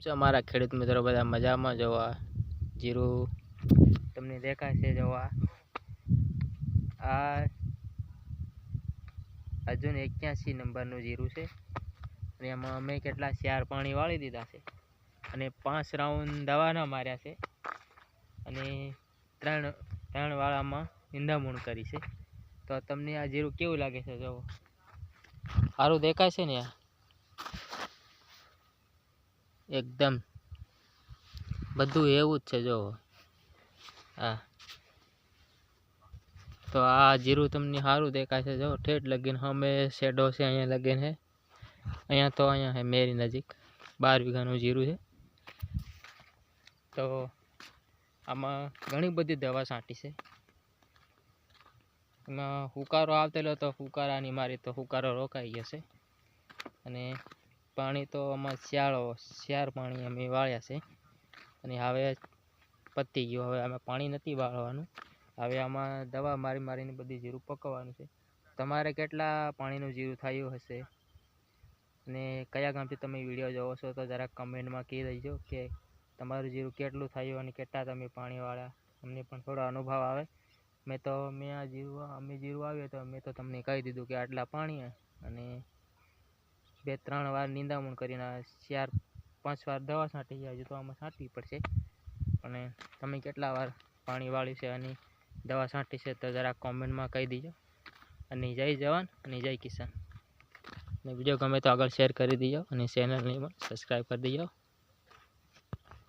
છે અમારા ખેડૂત મિત્રો બધા મજામાં? જોવા જીરું તમને દેખાય છે. જોવા આ અર્જુન 81 નંબરનું જીરું છે અને એમાં અમે કેટલા 4 પાણી વાળી દીધા છે અને 5 રાઉન્ડ દવાના માર્યા છે અને ત્રણ વાળામાં નિંદામણ કરી છે. તો તમને આ જીરું કેવું લાગે છે? જો સારું દેખાય છે ને? એકદમ બધું એવું જ છે. જો હા, તો આ જીરું તમને સારું દેખાય છે. જો ઠેઠ લગીને અમે શેડો છે, અહીંયા લગીને છે. અહીંયા છે મેરી નજીક 12 વીઘાનું જીરું છે. તો આમાં ઘણી બધી દવા છાંટી છે. એમાં હુકારો આવતેલો તો હુકારાની મારી તો હુકારો રોકાઈ ગયો છે અને પાણી તો આમાં 4 પાણી અમે વાળ્યા છે અને હવે પતી ગયું. હવે અમે પાણી નથી વાળવાનું. હવે આમાં દવા મારીને બધી જીરું પકવવાનું છે. તમારે કેટલા પાણીનું જીરું થયું હશે અને કયા ગામથી તમે વિડીયો જોવો છો તો જરાક કમેન્ટમાં કહી દેજો કે તમારું જીરું કેટલું થયું અને કેટલા તમે પાણી વાળ્યા. અમને પણ થોડો અનુભવ આવે. અમે જીરું આવ્યું તો મેં તો તમને કહી દીધું કે આટલા પાણી અને 2-3 વાર નિંદામણ કરીને 4-5 વાર દવા છાંટી જાય છે. તો આમાં છાંટવી પડશે. અને તમે કેટલા વાર પાણી વાળ્યું છે અને દવા છાંટી છે તો જરાક કોમેન્ટમાં કહી દીજો. અને જય જવાન અને જય કિસાન. અને વિડીયો ગમે તો આગળ શેર કરી દીજો અને ચેનલને પણ સબસ્ક્રાઈબ કરી દીજો.